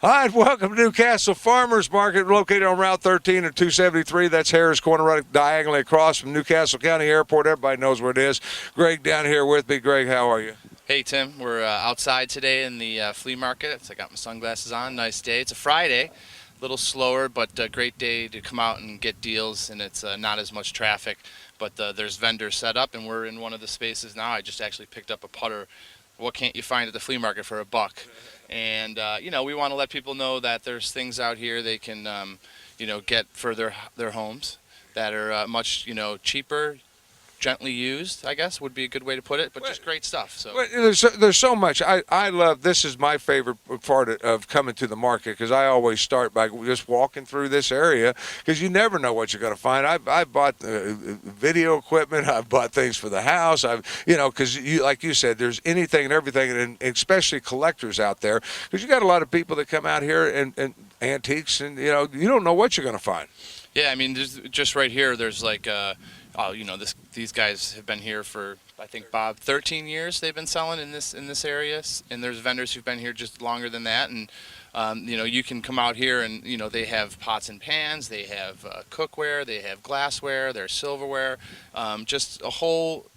Hi, and welcome to Newcastle Farmers Market, located on Route 13 at 273. That's Harris Corner, right diagonally across from Newcastle County Airport. Everybody knows where it is. Greg down here with me. Greg, how are you? Hey, Tim. We're outside today in the flea market. I got my sunglasses on. Nice day. It's a Friday. A little slower, but a great day to come out and get deals, and it's not as much traffic. But there's vendors set up, and we're in one of the spaces now. I just actually picked up a putter. What can't you find at the flea market for $1? And, we want to let people know that there's things out here they can, get for their homes that are much, cheaper, gently used, I guess, would be a good way to put it, but just great stuff. So there's so much. I love, this is my favorite part of coming to the market, because I always start by just walking through this area, because you never know what you're going to find. I've bought video equipment. I've bought things for the house. Because like you said, there's anything and everything, and especially collectors out there, because you got a lot of people that come out here and antiques, and you don't know what you're going to find. Yeah, I mean, just right here, there's like, these guys have been here for, I think, Bob, 13 years they've been selling in this area, and there's vendors who've been here just longer than that, and you can come out here and they have pots and pans, they have cookware, they have glassware, there's silverware, just a whole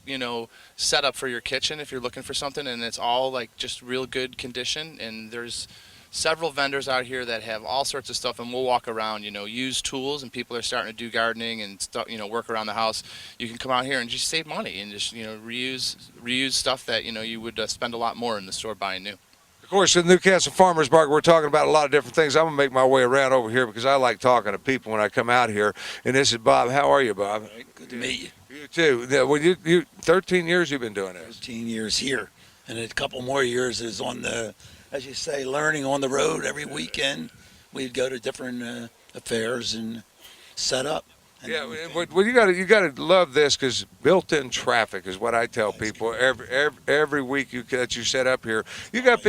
setup for your kitchen if you're looking for something, and it's all like just real good condition, and there's several vendors out here that have all sorts of stuff, and we'll walk around, use tools, and people are starting to do gardening and work around the house. You can come out here and just save money and just reuse stuff that you would spend a lot more in the store buying new. Of course, in the Newcastle Farmers Market, we're talking about a lot of different things. I'm going to make my way around over here because I like talking to people when I come out here. And this is Bob. How are you, Bob? Good to meet you. You too. Well, you 13 years you've been doing this. 13 years here, and a couple more years is on the, as you say, learning on the road every weekend. We'd go to different affairs and set up. Yeah, well, you got to love this, because built-in traffic is what I tell people. Every week that you set up here, you got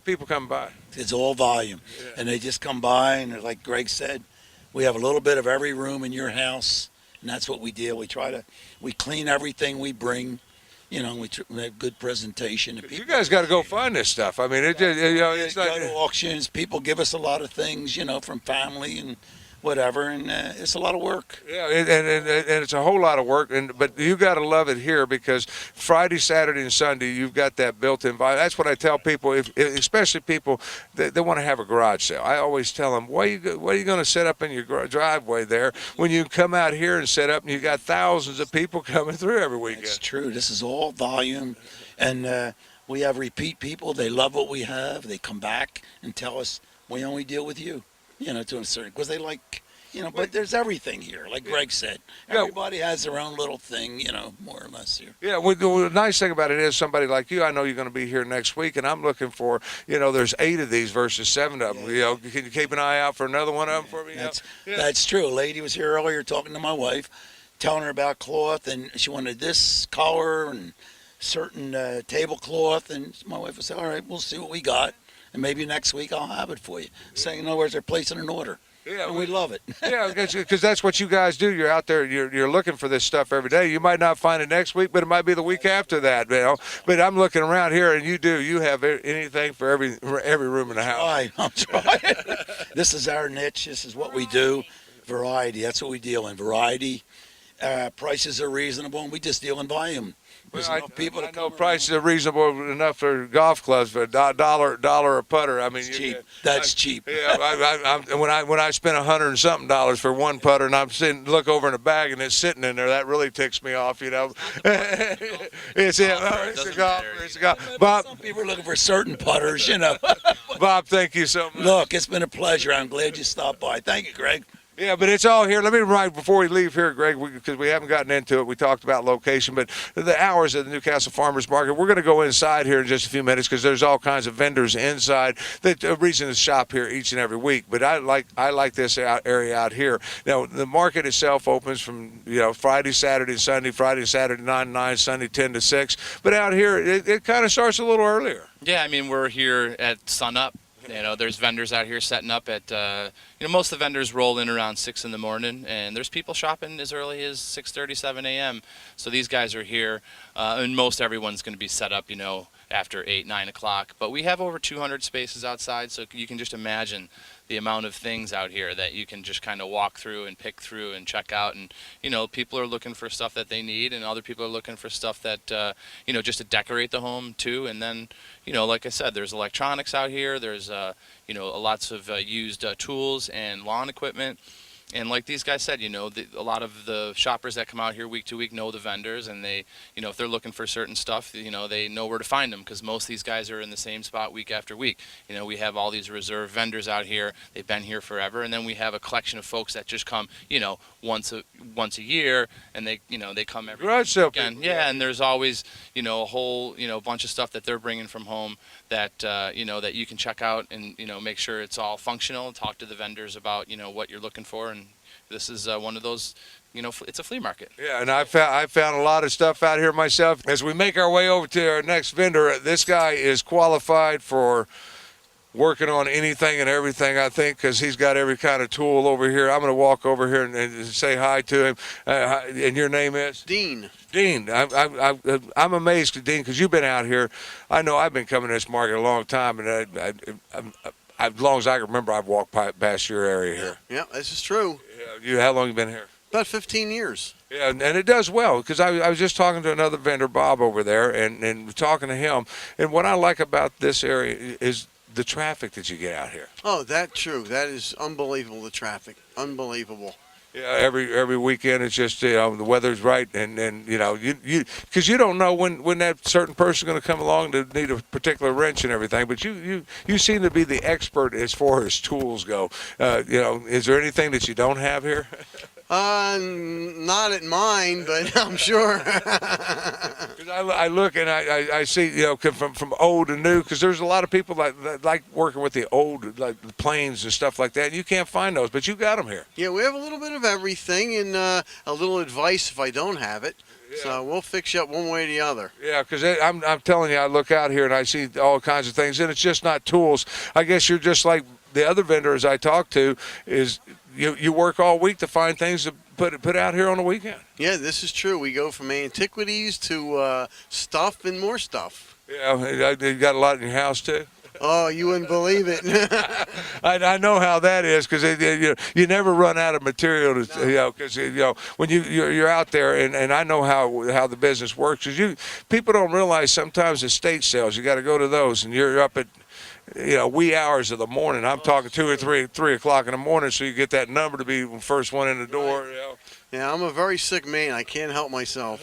people coming by. It's all volume, and they just come by, and like Greg said, we have a little bit of every room in your house, and that's what we do. We clean everything we bring. We have good presentation. You guys got to go find this stuff. I mean, it's go not to auctions. People give us a lot of things, from family and whatever, and it's a lot of work. Yeah, and it's a whole lot of work, but you got to love it here, because Friday, Saturday, and Sunday you've got that built-in vibe. That's what I tell people, especially people that want to have a garage sale. I always tell them, what are you going to set up in your driveway there when you come out here and set up, and you got thousands of people coming through every weekend? It's true. This is all volume, and we have repeat people. They love what we have. They come back and tell us, we only deal with you. To a certain, because they like, but there's everything here. Like Greg said, everybody has their own little thing, more or less here. Yeah, well, the nice thing about it is, somebody like you, I know you're going to be here next week, and I'm looking for, there's 8 of these versus 7 of them. Can you keep an eye out for another one of them for me? That's true. A lady was here earlier talking to my wife, telling her about cloth, and she wanted this color and certain tablecloth, and my wife would say, all right, we'll see what we got. And maybe next week I'll have it for you. Saying, in other words, they're placing an order. Yeah, and we love it. Yeah, because that's what you guys do. You're out there, you're looking for this stuff every day. You might not find it next week, but it might be the week after that. But I'm looking around here, and you have anything for every room in the house. I'm trying. This is our niche. This is what we do. Variety. That's what we deal in. Variety. Prices are reasonable, and we just deal in volume. Well, I know prices are reasonable enough for golf clubs, for $1 a putter. I mean, it's cheap. That's cheap. Yeah, when I spend $100 and something for one putter, and I'm look over in a bag and it's sitting in there, that really ticks me off. It's a golf. Bob, some people are looking for certain putters. Bob, thank you so much. Look, it's been a pleasure. I'm glad you stopped by. Thank you, Greg. Yeah, but it's all here. Let me remind, before we leave here, Greg, because we haven't gotten into it. We talked about location, but the hours of the Newcastle Farmers Market, we're going to go inside here in just a few minutes, because there's all kinds of vendors inside. That a reason to shop here each and every week. But I like this area out here. Now, the market itself opens from Friday, Saturday, Sunday. Friday, Saturday 9 to 9, Sunday 10 to 6. But out here, it kind of starts a little earlier. Yeah, I mean, we're here at sunup. There's vendors out here setting up at, most of the vendors roll in around 6 in the morning, and there's people shopping as early as 6:30, 7 a.m. So these guys are here, and most everyone's going to be set up, after 8, 9 o'clock. But we have over 200 spaces outside, so you can just imagine the amount of things out here that you can just kind of walk through and pick through and check out. And, people are looking for stuff that they need, and other people are looking for stuff that, just to decorate the home too. And then, like I said, there's electronics out here. There's, lots of used tools and lawn equipment. And like these guys said, a lot of the shoppers that come out here week to week know the vendors, and they, if they're looking for certain stuff, they know where to find them, because most of these guys are in the same spot week after week. We have all these reserve vendors out here. They've been here forever, and then we have a collection of folks that just come, once a year, and they come every Garage sale weekend. people. Yeah, and there's always, a whole, bunch of stuff that they're bringing from home that, that you can check out and, make sure it's all functional. Talk to the vendors about, what you're looking for. And this is one of those, it's a flea market. Yeah, and I found a lot of stuff out here myself. As we make our way over to our next vendor, this guy is qualified for working on anything and everything, I think, because he's got every kind of tool over here. I'm going to walk over here and say hi to him. And your name is? Dean. Dean. I'm amazed, Dean, because you've been out here. I know I've been coming to this market a long time, and as long as I can remember, I've walked past your area here. Yeah, this is true. How long you been here? About 15 years. Yeah, and it does well, because I was just talking to another vendor, Bob, over there, and talking to him. And what I like about this area is the traffic that you get out here. Oh, that's true. That is unbelievable, the traffic. Unbelievable. Yeah, every weekend it's just the weather's right, and you because you don't know when that certain person's going to come along to need a particular wrench and everything. But you seem to be the expert as far as tools go. Is there anything that you don't have here? Not at mine, but I'm sure. 'Cause I look and I see, from old to new, because there's a lot of people that like working with the old, like the planes and stuff like that. And you can't find those, but you got them here. Yeah, we have a little bit of everything, and a little advice if I don't have it. Yeah. So we'll fix you up one way or the other. Yeah, because I'm telling you, I look out here and I see all kinds of things, and it's just not tools. I guess you're just like the other vendors I talk to. Is you work all week to find things to put out here on the weekend. Yeah, this is true. We go from antiquities to stuff and more stuff. Yeah, you got a lot in your house too. Oh, you wouldn't believe it. I know how that is, because you never run out of material to, because when you're out there, and I know how the business works, because people don't realize sometimes estate sales, you got to go to those, and you're up at wee hours of the morning. I'm talking 2 or 3 o'clock in the morning, so you get that number to be the first one in the door. Yeah, I'm a very sick man. I can't help myself.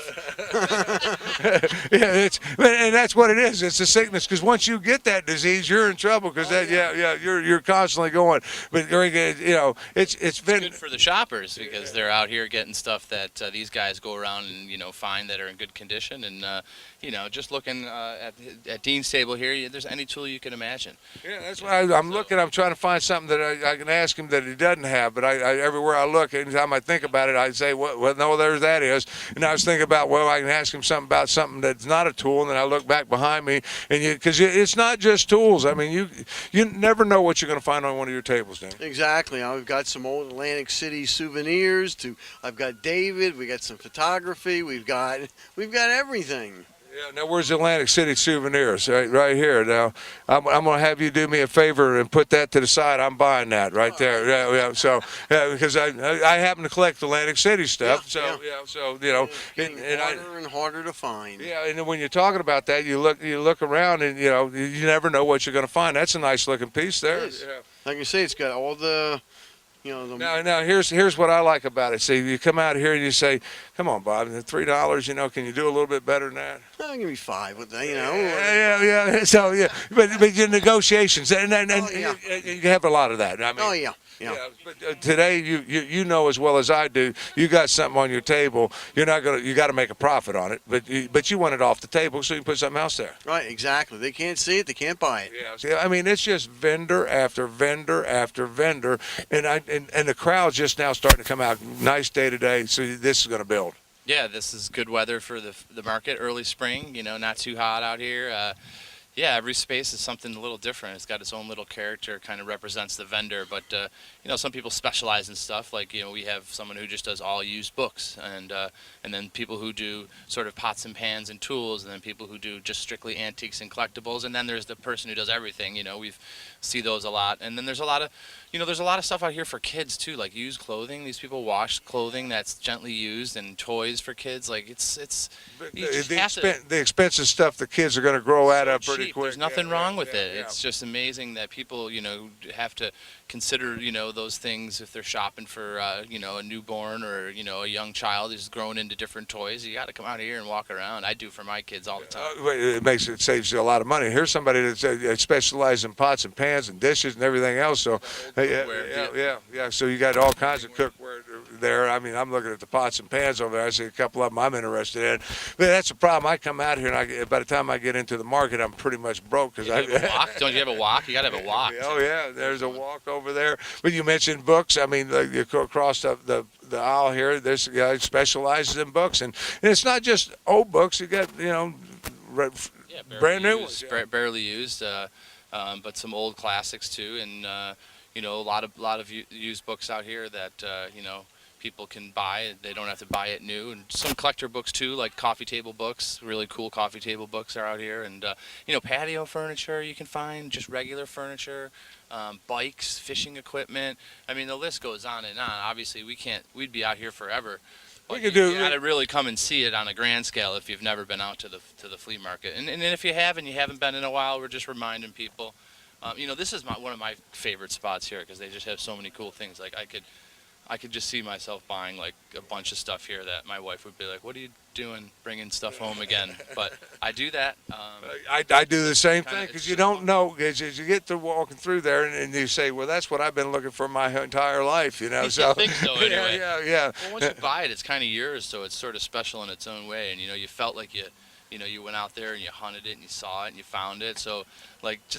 Yeah, and that's what it is. It's a sickness, because once you get that disease, you're in trouble, because you're constantly going. But it's been Good for the shoppers, because they're out here getting stuff that these guys go around and find that are in good condition. And just looking at Dean's table here, there's any tool you can imagine. Yeah, that's why I'm looking. I'm trying to find something that I can ask him that he doesn't have. But I everywhere I look, anytime I think about it, I say, well, no, there's that is. And I was thinking about, well, I can ask him something about something that's not a tool. And then I look back behind me, and because it's not just tools. I mean, you never know what you're going to find on one of your tables, Dan. Exactly. I've got some old Atlantic City souvenirs. I've got David. We got some photography. We've got everything. Yeah, now where's Atlantic City Souvenirs? Right here. Now, I'm going to have you do me a favor and put that to the side. I'm buying that right there. Yeah. So, because I happen to collect Atlantic City stuff. Getting harder and harder to find. Yeah, and then when you're talking about that, you look around, and you never know what you're going to find. That's a nice looking piece there. It is. Yeah. Like I say, it's got all the. Now here's what I like about it. See, you come out here and you say, "Come on, Bob, $3. Can you do a little bit better than that?" I'll give me $5 with that. Yeah. So but your negotiations, and you have a lot of that. I mean, Yeah. But today, you know as well as I do, you got something on your table. You got to make a profit on it, but you want it off the table so you can put something else there. Right, exactly. They can't see it, they can't buy it. Yeah. See, I mean, it's just vendor after vendor after vendor, and the crowd's just now starting to come out. Nice day today, so this is going to build. Yeah, this is good weather for the market. Early spring, not too hot out here. Yeah, every space is something a little different. It's got its own little character, kind of represents the vendor. But some people specialize in stuff. Like we have someone who just does all used books, and then people who do sort of pots and pans and tools, and then people who do just strictly antiques and collectibles. And then there's the person who does everything. We see those a lot. And then there's a lot of there's a lot of stuff out here for kids too, like used clothing. These people wash clothing that's gently used, and toys for kids. Like it's you just have to. The expensive stuff the kids are going to grow out of pretty Cheap. quick. There's nothing wrong with it. Yeah. It's just amazing that people, have to consider, those things if they're shopping for, a newborn or, a young child who's growing into different toys. You got to come out here and walk around. I do for my kids all the time. It saves you a lot of money. Here's somebody that specializes in pots and pans and dishes and everything else. So, yeah. So you got all kinds of cookware there. I mean, I'm looking at the pots and pans over there. I see a couple of them I'm interested in. But that's the problem. I come out here, and by the time I get into the market, I'm pretty much broke. Don't you have a walk? You got to have a walk. Oh, yeah. There's a walk over there. But you mentioned books. I mean, you go across the aisle here, this guy specializes in books. And it's not just old books. You got, brand new ones. Barely used, but some old classics too. And, a lot of used books out here that, people can buy. They don't have to buy it new. And some collector books too, like coffee table books. Really cool coffee table books are out here. And patio furniture you can find, just regular furniture, bikes, fishing equipment. I mean, the list goes on and on. Obviously, we'd be out here forever. But you gotta really come and see it on a grand scale if you've never been out to the flea market. And if you have and you haven't been in a while, we're just reminding people. This is one of my favorite spots here because they just have so many cool things. Like I could just see myself buying like a bunch of stuff here that my wife would be like, "What are you doing, bringing stuff home again?" But I do that. I do the same thing because you don't know. As you get to walking through there, and you say, "Well, that's what I've been looking for my entire life," So I think so anyway. Yeah. Well, once you buy it, it's kind of yours, so it's sort of special in its own way. And you felt like you went out there and you hunted it and you saw it and you found it. So,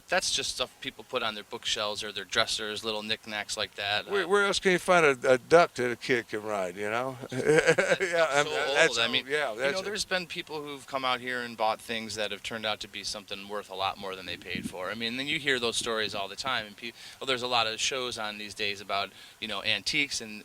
that's just stuff people put on their bookshelves or their dressers, little knickknacks like that. Where else can you find a duck that a kid can ride, Yeah, that's old. I mean, that's there's been people who've come out here and bought things that have turned out to be something worth a lot more than they paid for. I mean, then you hear those stories all the time. And there's a lot of shows on these days about, antiques and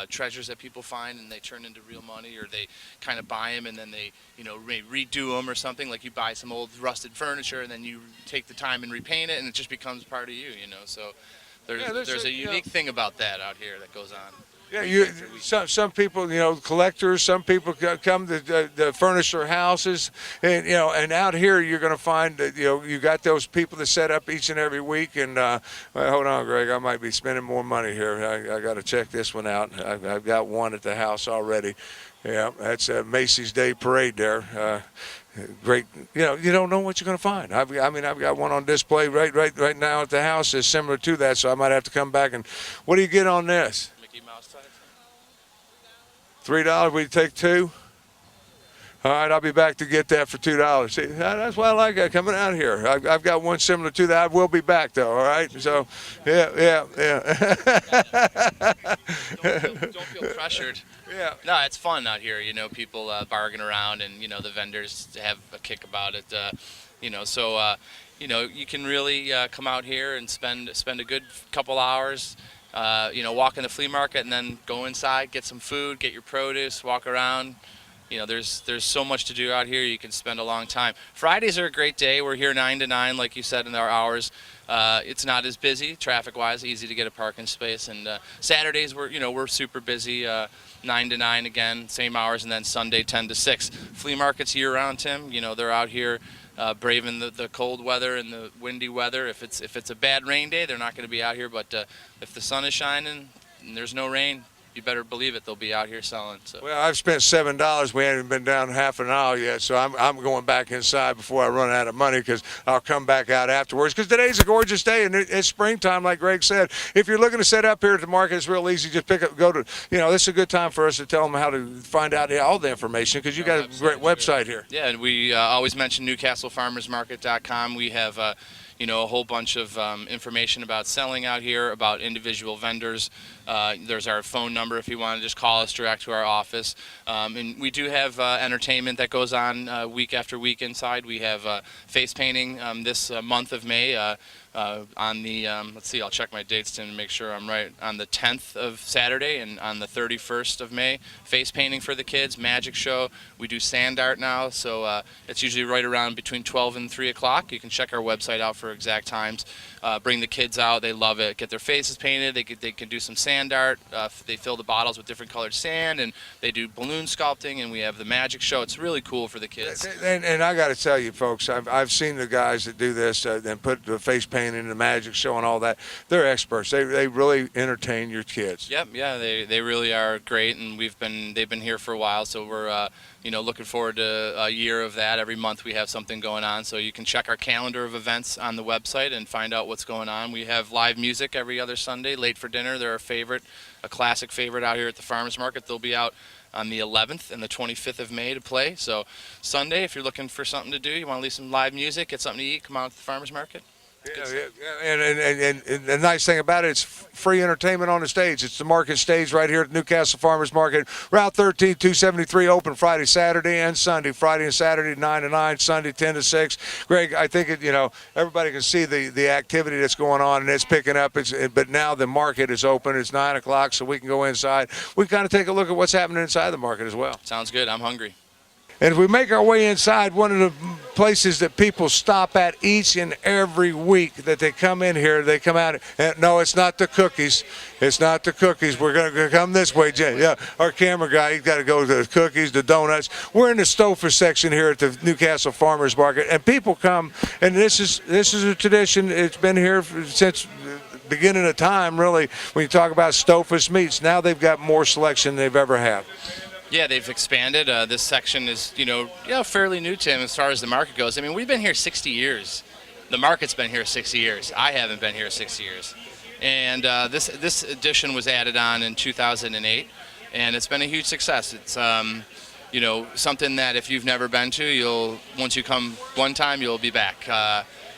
treasures that people find and they turn into real money, or they kind of buy them and then they, redo them or something. Like you buy some old rusted furniture and then you take the time and repaint it and it just becomes part of you, So there's a unique thing about that out here that goes on. Yeah, some people, collectors. Some people come to the furniture houses, and and out here you're going to find that you got those people that set up each and every week. And hold on, Greg, I might be spending more money here. I got to check this one out. I've got one at the house already. Yeah, that's a Macy's Day Parade there. Great, you don't know what you're going to find. I've got one on display right now at the house that's similar to that, so I might have to come back and. What do you get on this? Mickey Mouse type. $3. Will you take two? All right, I'll be back to get that for $2. See, that's why I like coming out here. I've got one similar to that. I will be back though. All right. So, yeah. Don't feel pressured. Yeah. No, it's fun out here. People bargain around, and the vendors have a kick about it. So you can really come out here and spend a good couple hours. Walk in the flea market and then go inside, get some food, get your produce, walk around. There's so much to do out here. You can spend a long time. Fridays are a great day. We're here 9 to 9, like you said, in our hours. It's not as busy traffic-wise, easy to get a parking space. And Saturdays we're super busy, 9 to 9 again, same hours, and then Sunday 10 to 6. Flea markets year-round, Tim. They're out here braving the cold weather and the windy weather. If it's a bad rain day, they're not going to be out here. But if the sun is shining and there's no rain, you better believe it, they'll be out here selling. So. Well, I've spent $7. We haven't been down half an hour yet, so I'm going back inside before I run out of money because I'll come back out afterwards. Because today's a gorgeous day and it's springtime, like Greg said. If you're looking to set up here at the market, it's real easy. Just go to. This is a good time for us to tell them how to find out all the information because you got a great website here. Yeah, and we always mention NewcastleFarmersMarket.com. We have. a whole bunch of information about selling out here, about individual vendors. There's our phone number if you want to just call us direct to our office. And we do have entertainment that goes on week after week inside. We have face painting this month of May. On the, let's see, I'll check my dates to make sure I'm right. On the 10th of Saturday and on the 31st of May, face painting for the kids, magic show. We do sand art now, so it's usually right around between 12 and 3 o'clock. You can check our website out for exact times. Bring the kids out, they love it. Get their faces painted, they can do some sand art. They fill the bottles with different colored sand, and they do balloon sculpting, and we have the magic show. It's really cool for the kids. And I got to tell you, folks, I've seen the guys that do this and put the face painting and the magic show and all that. They're experts. They really entertain your kids. Yep, yeah, they really are great, and they've been here for a while, so we're looking forward to a year of that. Every month we have something going on, so you can check our calendar of events on the website and find out what's going on. We have live music every other Sunday. Late for Dinner, they're a classic favorite out here at the farmers market. They'll be out on the 11th and the 25th of May to play. So Sunday, if you're looking for something to do, you want to leave some live music, get something to eat, come out to the farmers market. And the nice thing about it, it's free entertainment on the stage. It's the market stage right here at Newcastle Farmers Market. Route 13, 273, open Friday, Saturday, and Sunday. Friday and Saturday, 9 to 9, Sunday, 10 to 6. Greg, I think, everybody can see the activity that's going on, and it's picking up. But now the market is open. It's 9 o'clock, so we can go inside. We kind of take a look at what's happening inside the market as well. Sounds good. I'm hungry. And if we make our way inside, one of the places that people stop at each and every week that they come in here, they come out, and no, it's not the cookies. It's not the cookies. We're going to come this way, Jay. Yeah, our camera guy, he's got to go to the cookies, the donuts. We're in the Stouffer section here at the Newcastle Farmers Market, and people come, and this is a tradition. It's been here since beginning of time, really, when you talk about Stouffer's meats. Now they've got more selection than they've ever had. Yeah, they've expanded. This section is, fairly new to him as far as the market goes. I mean, we've been here 60 years. The market's been here 60 years. I haven't been here 6 years. And this edition was added on in 2008, and it's been a huge success. It's, something that if you've never been to, once you come one time, you'll be back.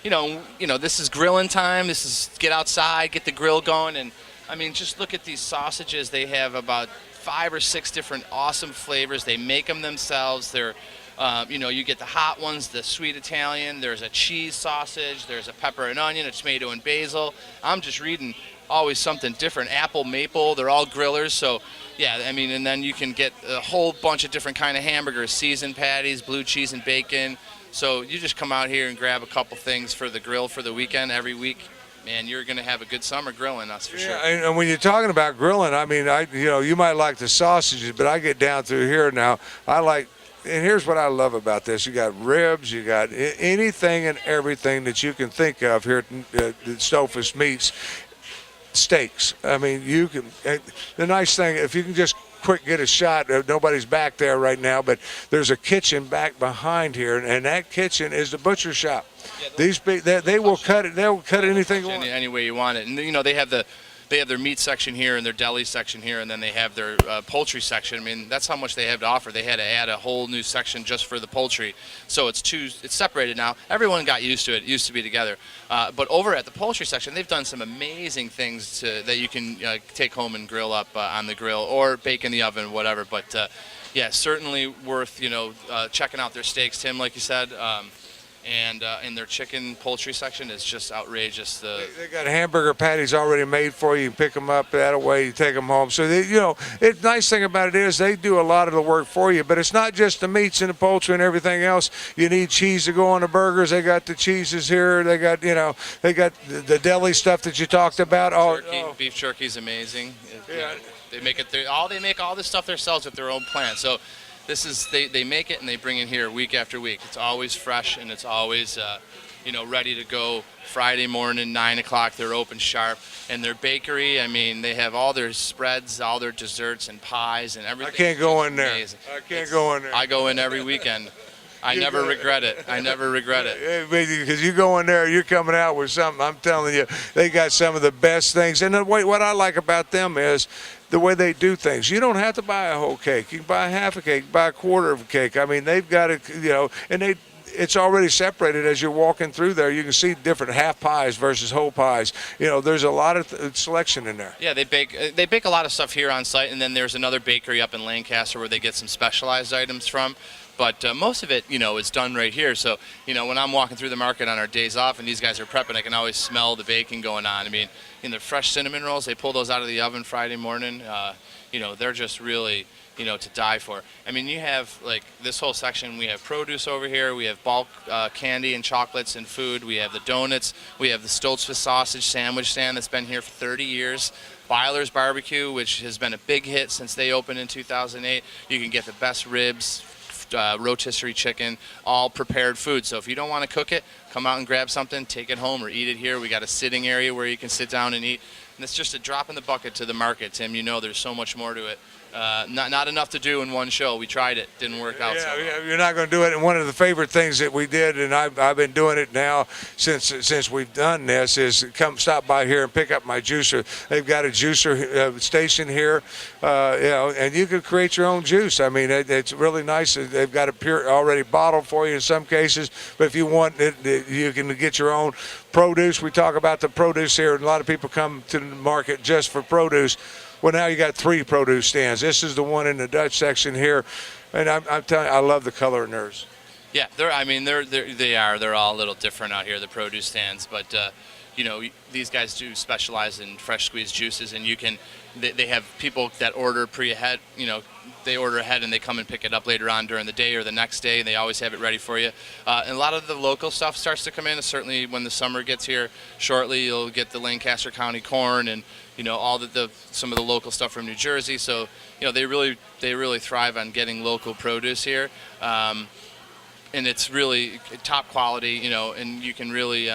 This is grilling time. This is get outside, get the grill going, and I mean, just look at these sausages. They have about 5 or 6 different awesome flavors. They make them themselves. They're, you get the hot ones, the sweet Italian. There's a cheese sausage. There's a pepper and onion, a tomato and basil. I'm just reading always something different. Apple, maple. They're all grillers. So, yeah, I mean, and then you can get a whole bunch of different kind of hamburgers, seasoned patties, blue cheese and bacon. So you just come out here and grab a couple things for the grill for the weekend every week. Man, you're going to have a good summer grilling, that's for sure. Yeah, and when you're talking about grilling, I mean, you might like the sausages, but I get down through here now. And here's what I love about this. You got ribs, you got anything and everything that you can think of here at Stouffer's Meats. Steaks. I mean, you can. The nice thing, if you can just quick get a shot. Nobody's back there right now, but there's a kitchen back behind here, and that kitchen is the butcher shop. Yeah, they will cut it. They'll cut anything you want. Any way you want it. And they have their meat section here and their deli section here, and then they have their poultry section. I mean, that's how much they have to offer. They had to add a whole new section just for the poultry. So it's separated now. Everyone got used to it. It used to be together. But over at the poultry section, they've done some amazing things that you can take home and grill up on the grill or bake in the oven, whatever. But yeah, certainly worth checking out their steaks, Tim, like you said. And in their chicken poultry section is just outrageous. They got hamburger patties already made for you. You pick them up that way, you take them home. So the nice thing about it is they do a lot of the work for you. But it's not just the meats and the poultry and everything else. You need cheese to go on the burgers. They got the cheeses here. They got they got the deli stuff that you talked about. Beef jerky's amazing. Yeah. They make it. They make all this stuff themselves with their own plant. So. They make it and they bring it here week after week. It's always fresh and it's always ready to go. Friday morning, 9 o'clock, they're open sharp. And their bakery, I mean, they have all their spreads, all their desserts and pies and everything. I can't go in there. Amazing. I can't go in there. I go in every weekend. I never regret it. I never regret it. Because you go in there, you're coming out with something. I'm telling you, they got some of the best things. And what I like about them is the way they do things. You don't have to buy a whole cake. You can buy half a cake, buy a quarter of a cake. I mean, they've got it, and it's already separated as you're walking through there. You can see different half pies versus whole pies. There's a lot of selection in there. Yeah, they bake a lot of stuff here on site, and then there's another bakery up in Lancaster where they get some specialized items from. But most of it, is done right here. So, when I'm walking through the market on our days off and these guys are prepping, I can always smell the baking going on. I mean, the fresh cinnamon rolls, they pull those out of the oven Friday morning. They're just really, to die for. I mean, you have, like, this whole section. We have produce over here. We have bulk candy and chocolates and food. We have the donuts. We have the Stoltzfus sausage sandwich stand that's been here for 30 years. Byler's Barbecue, which has been a big hit since they opened in 2008. You can get the best ribs, rotisserie chicken, all prepared food. So if you don't want to cook it, come out and grab something, take it home, or eat it here. We got a sitting area where you can sit down and eat. And it's just a drop in the bucket to the market, Tim. There's so much more to it. Not enough to do in one show. We tried it, didn't work out. Yeah, you're not going to do it. And one of the favorite things that we did, and I've been doing it now since we've done this, is come stop by here and pick up my juicer. They've got a juicer station here, and you can create your own juice. I mean, it's really nice. They've got it already bottled for you in some cases, but if you want it, you can get your own produce. We talk about the produce here, and a lot of people come to the market just for produce. Well, now you got 3 produce stands. This is the one in the Dutch section here, and I'm telling you, I love the color in theirs. Yeah, they're all a little different out here, the produce stands, but these guys do specialize in fresh squeezed juices, and they have people that order ahead. They order ahead and they come and pick it up later on during the day or the next day, and they always have it ready for you. And a lot of the local stuff starts to come in. Certainly when the summer gets here shortly, you'll get the Lancaster County corn and all some of the local stuff from New Jersey. So they really thrive on getting local produce here, and it's really top quality. And you can really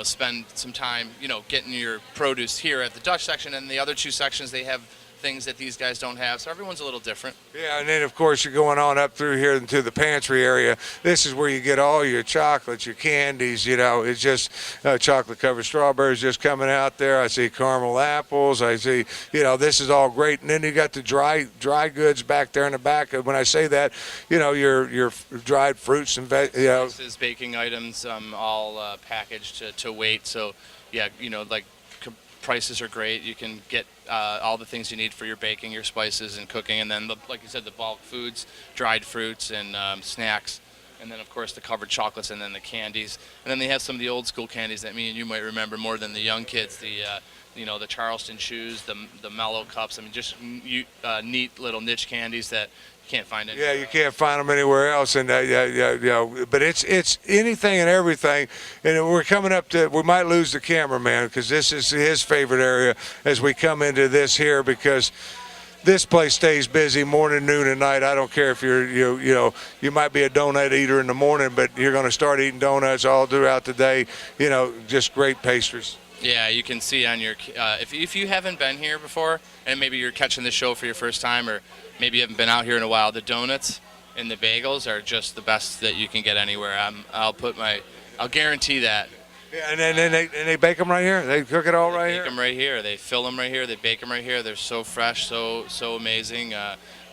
spend some time getting your produce here at the Dutch section, and the other 2 sections they have things that these guys don't have, so everyone's a little different. Yeah, and then of course you're going on up through here into the pantry area. This is where you get all your chocolates, your candies. It's just chocolate covered strawberries just coming out there. I see caramel apples. I see, this is all great. And then you got the dry goods back there in the back. When I say that, your dried fruits and This is baking items, all packaged to weight. So yeah, prices are great. You can get all the things you need for your baking, your spices, and cooking, and then, like you said, the bulk foods, dried fruits, and snacks, and then, of course, the covered chocolates, and then the candies. And then they have some of the old school candies that me and you might remember more than the young kids, the Charleston chews, the Mellow Cups. I mean, just neat little niche candies that you can't find anywhere. Yeah, you can't find them anywhere else, and but it's anything and everything. And we're coming up to, we might lose the cameraman because this is his favorite area as we come into this here, because this place stays busy morning, noon, and night. I don't care if you might be a donut eater in the morning, but you're going to start eating donuts all throughout the day. Just great pastries. Yeah, you can see on your if you haven't been here before, and maybe you're catching this show for your first time, or maybe you haven't been out here in a while, the donuts and the bagels are just the best that you can get anywhere. I'll guarantee that. Yeah, and they bake them right here. They cook it all right here. They bake them right here. They fill them right here. They bake them right here. They're so fresh, so amazing.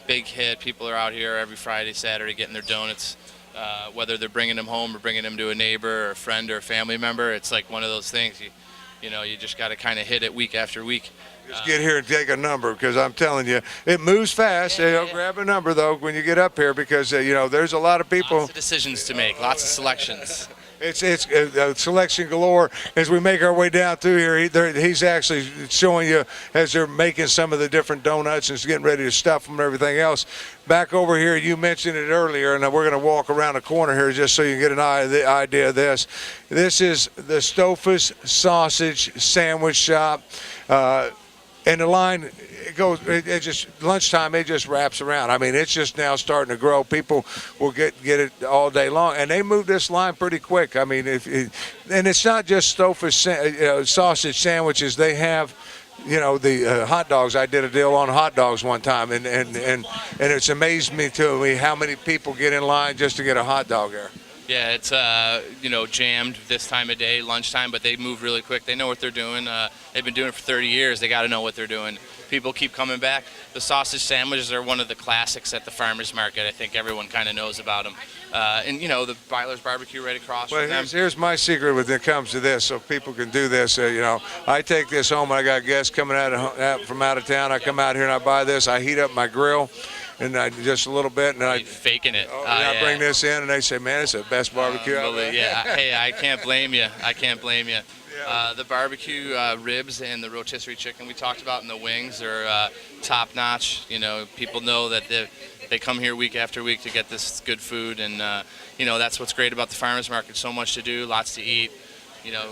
Big hit. People are out here every Friday, Saturday getting their donuts. Whether they're bringing them home or bringing them to a neighbor or a friend or a family member, it's like one of those things. You just got to kind of hit it week after week. Just get here and take a number, because I'm telling you, it moves fast. Yeah. Grab a number, though, when you get up here, because, there's a lot of people. Lots of decisions to make, lots of selections. It's selection galore. As we make our way down through here, he's actually showing you as they're making some of the different donuts and getting ready to stuff them and everything else. Back over here, you mentioned it earlier, and we're going to walk around the corner here just so you get an idea of this. This is the Stoltzfus Sausage Sandwich Shop. And the line, it just, lunchtime, it just wraps around. I mean, it's just now starting to grow. People will get it all day long. And they move this line pretty quick. I mean, and it's not just Stoltzfus sausage sandwiches. They have, the hot dogs. I did a deal on hot dogs one time, and it's amazed me, too, how many people get in line just to get a hot dog there. Yeah, it's jammed this time of day, lunchtime, but they move really quick. They know what they're doing. They've been doing it for 30 years. They got to know what they're doing. People keep coming back. The sausage sandwiches are one of the classics at the farmers market. I think everyone kind of knows about them. And the Byler's Barbecue right across Well, from them. here's my secret when it comes to this, so people can do this. I take this home when I got guests coming from out of town. I come out here and I buy this. I heat up my grill, and just a little bit, and I Faking it. I bring this in, and they say, "Man, it's the best barbecue out there." Yeah. Hey, I can't blame you. The barbecue ribs and the rotisserie chicken we talked about, and the wings are top notch. People know that they come here week after week to get this good food, and that's what's great about the farmers market. So much to do, lots to eat.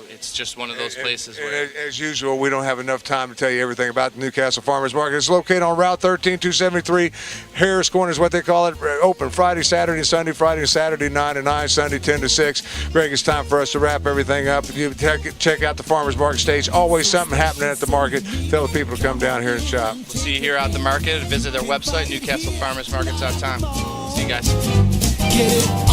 It's just one of those places where, as usual, we don't have enough time to tell you everything about the Newcastle Farmers Market. It's located on Route 13, 273. Harris Corner is what they call it. Open Friday, Saturday, Sunday. Friday and Saturday, 9 to 9. Sunday, 10 to 6. Greg, it's time for us to wrap everything up. If you check out the Farmers Market stage, always something happening at the market. Tell the people to come down here and shop. we'll see you here at the market. Visit their website, newcastlefarmersmarket.com. See you guys. Get it.